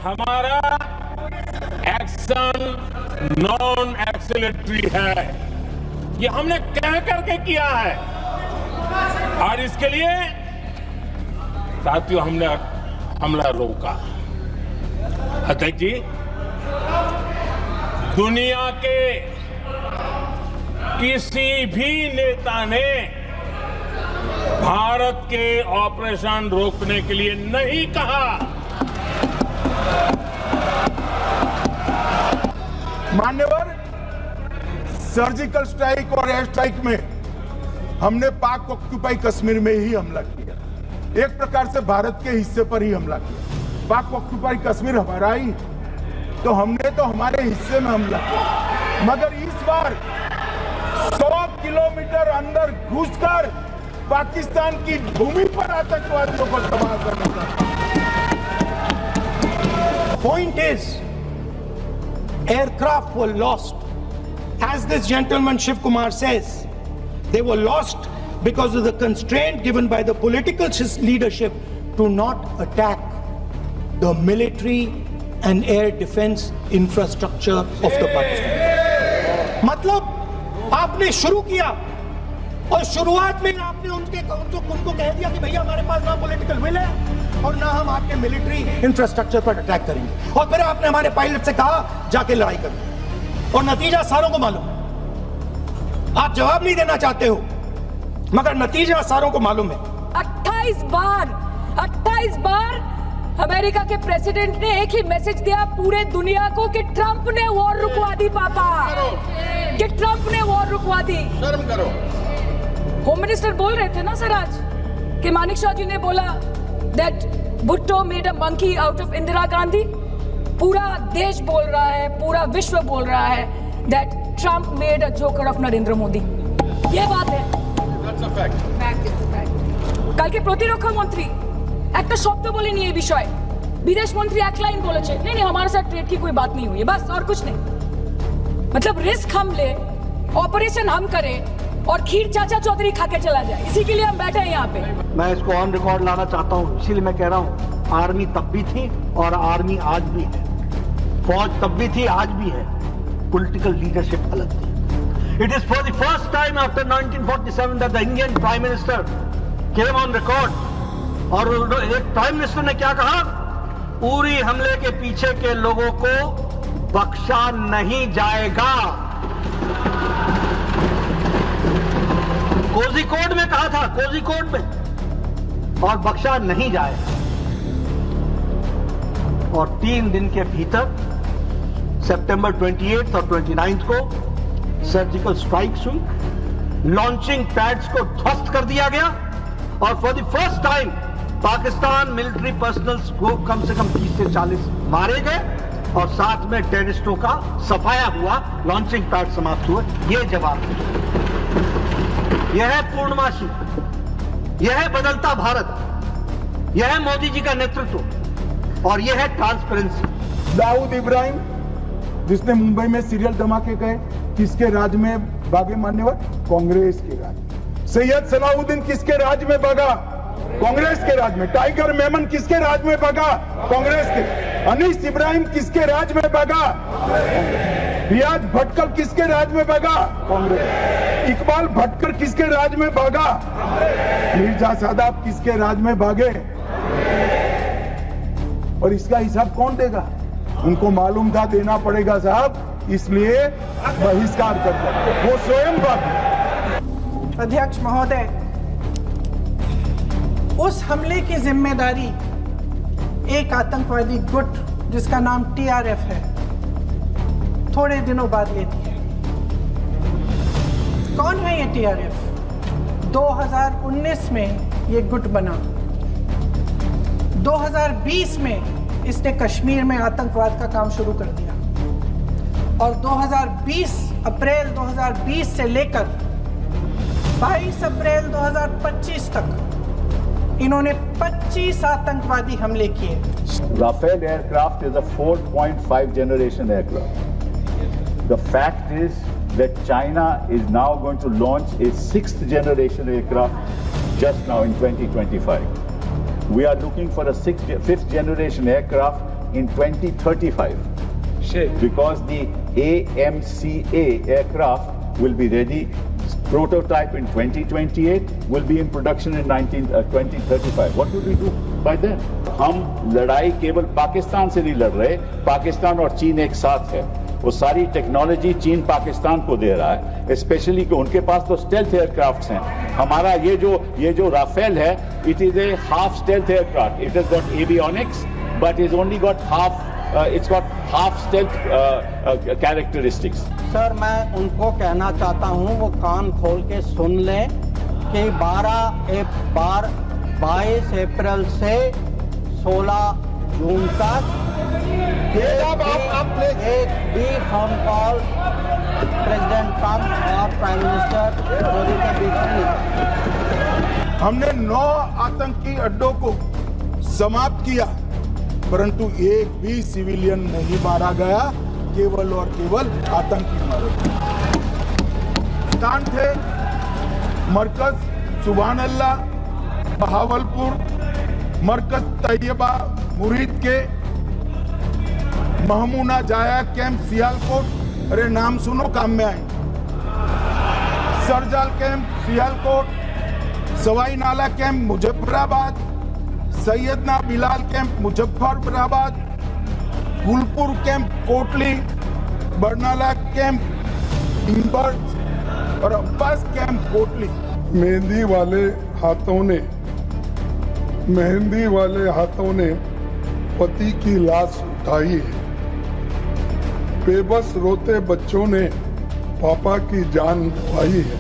हमारा action non एक्सीलरेटरी है, ये हमने कह करके किया है और इसके लिए साथियों हमने हमला रोका। अध्यक्ष जी, दुनिया के किसी भी नेता ने भारत के ऑपरेशन रोकने के लिए नहीं कहा। मान्यवर, सर्जिकल स्ट्राइक और एयर स्ट्राइक में हमने पाक ऑक्यूपाई कश्मीर में ही हमला किया, एक प्रकार से भारत के हिस्से पर ही हमला किया। पाक ऑक्यूपाई कश्मीर हमारा ही, तो हमने तो हमारे हिस्से में हमला किया, मगर इस बार 100 किलोमीटर अंदर घुसकर पाकिस्तान की भूमि पर आतंकवादियों को तबाह करने का। Point is, aircraft were lost. As this gentleman Shiv Kumar says, they were lost because of the constraint given by the political leadership to not attack the military and air defense infrastructure of the Pakistan. मतलब आपने शुरू किया और शुरुआत में आपने उनको कह दिया कि भैया हमारे पास ना पॉलिटिकल विल है और ना हम आपके मिलिट्री इंफ्रास्ट्रक्चर पर अटैक करेंगे, और फिर आपने हमारे पायलट से कहा जाके लड़ाई करो, और नतीजा सारों को मालूम है। आप जवाब नहीं देना चाहते हो, मगर नतीजा सारों को मालूम है। 28 बार अमेरिका के प्रेसिडेंट ने एक ही मैसेज दिया पूरे दुनिया को कि ट्रंप ने वॉर रुकवा दी पापा, कि ट्रंप ने वॉर रुकवा दी। शर्म करो। होम मिनिस्टर बोल रहे थे ना सर आज कि मानिक शाह जी ने बोला that Bhutto made a monkey out of Indira Gandhi. पूरा देश बोल रहा है, पूरा विश्व बोल रहा है that Trump made a joker of Narendra Modi. ये बात है। That's a fact. কালকে প্রতিরক্ষা মন্ত্রী একটা শব্দ বলেনি এই বিষয়ে, বিদেশ মন্ত্রী এক লাइन বলেছে नहीं हमारे साथ ट्रेड की कोई बात नहीं हुई है, बस और कुछ नहीं। मतलब रिस्क हम ले, ऑपरेशन हम करें और खीर चाचा चौधरी खा के चला जाए, इसी के लिए हम बैठे हैं यहाँ पे। मैं इसको ऑन रिकॉर्ड लाना चाहता हूँ, इसीलिए मैं कह रहा हूँ आर्मी तब भी थी और आर्मी आज भी है, फौज तब भी थी आज भी है, पॉलिटिकल लीडरशिप अलग थी। It is for the first time after 1947 that the Indian Prime Minister came on record, और एक प्राइम मिनिस्टर ने क्या कहा, उरी हमले के पीछे के लोगों को बख्शा नहीं जाएगा। कोझिकोड में कहा था, कोझिकोड में, और बख्शा नहीं जाएगा। और 3 दिन के भीतर सितंबर 28 और 29 को सर्जिकल स्ट्राइक्स हुई, लॉन्चिंग पैड्स को ध्वस्त कर दिया गया, और for the first time Pakistan military personnels को कम से कम 30 से 40 मारे गए, और साथ में टेररिस्टों का सफाया हुआ, लॉन्चिंग पैड समाप्त हुए। यह जवाब है, यह है पूर्णमासी, यह है बदलता भारत, यह है मोदी जी का नेतृत्व, और यह है ट्रांसपेरेंसी। दाऊद इब्राहिम जिसने मुंबई में सीरियल धमाके गए, किसके राज में भागे मान्यवर? कांग्रेस के राज में। सैयद सलाउद्दीन किसके राज में भागा? कांग्रेस के राज में। टाइगर मेमन किसके राज में भागा? कांग्रेस के। अनीस इब्राहिम किसके राज में भागा? रियाज भटकल किसके राज में भागा? कांग्रेस। इकबाल भटकर किसके राज में भागा? मिर्जा सादाब किसके राज में भागे? और इसका हिसाब कौन देगा? उनको मालूम था देना पड़ेगा साहब, इसलिए बहिष्कार कर दिया, वो स्वयं भागे। अध्यक्ष महोदय, उस हमले की जिम्मेदारी एक आतंकवादी गुट जिसका नाम TRF है थोड़े दिनों बाद लेती है। कौन है ये TRF? 2019 में ये गुट बना, 2020 में इसने कश्मीर में आतंकवाद का काम शुरू कर दिया, और 2020 अप्रैल 2020 से लेकर 22 अप्रैल 2025 तक इन्होंने 25 आतंकवादी हमले किए। Rafale aircraft is a 4.5 generation aircraft. The fact is that China is now going to launch a 6th generation aircraft just now in 2025. We are looking for a 5th generation aircraft in 2035. Because the AMCA aircraft will be ready, prototype in 2028, will be in production in 2035. What will we do by then? हम लड़ाई केवल पाकिस्तान से नहीं लड़ रहे, पाकिस्तान और चीन एक साथ है। वो सारी टेक्नोलॉजी चीन पाकिस्तान को दे रहा है, स्पेशली कि उनके पास तो स्टेल्थ एयरक्राफ्ट्स हैं। हमारा ये जो राफेल है, it is a half stealth aircraft. It has got avionics, but is only got half, it's got half stealth characteristics. Sir, मैं उनको कहना चाहता हूं, वो कान खोल के सुन लें कि 22 अप्रैल से 16 जून तक एक भी फोन कॉल प्रेसिडेंट ट्रंप और प्राइम मिनिस्टर मोदी के बीच में। हमने 9 आतंकी अड्डों को समाप्त किया, परंतु एक भी सिविलियन नहीं मारा गया, केवल और केवल आतंकी मारे गए। स्थान थे मरकज सुभान अल्लाह, बहावलपुर, मरकज तैयबा मुरीद के, महमूना जाया कैंप सियालकोट, अरे नाम सुनो काम में आए, सरजाल camp Sialkot, Sawai Nala camp Muzaffarabad, Syedna Bilal camp Muzaffarabad, Phulpur camp Kotli, Barnala camp इंबर्ट और अब्बास कैंप कोटली। मेहंदी वाले हाथों ने पति की लाश उठाई है। बेबस रोते बच्चों ने पापा की जान पाई है।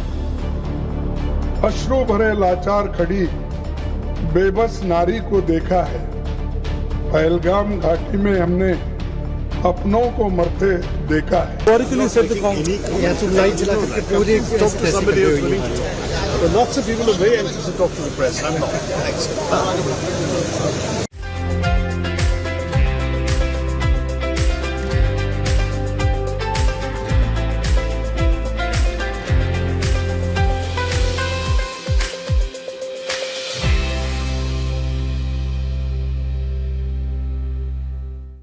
अश्रु भरे लाचार खड़ी बेबस नारी को देखा है। पहलगाम घाटी में हमने अपनों को मरते देखा है। Lots of people are very anxious to talk to the press. I'm not. Thanks.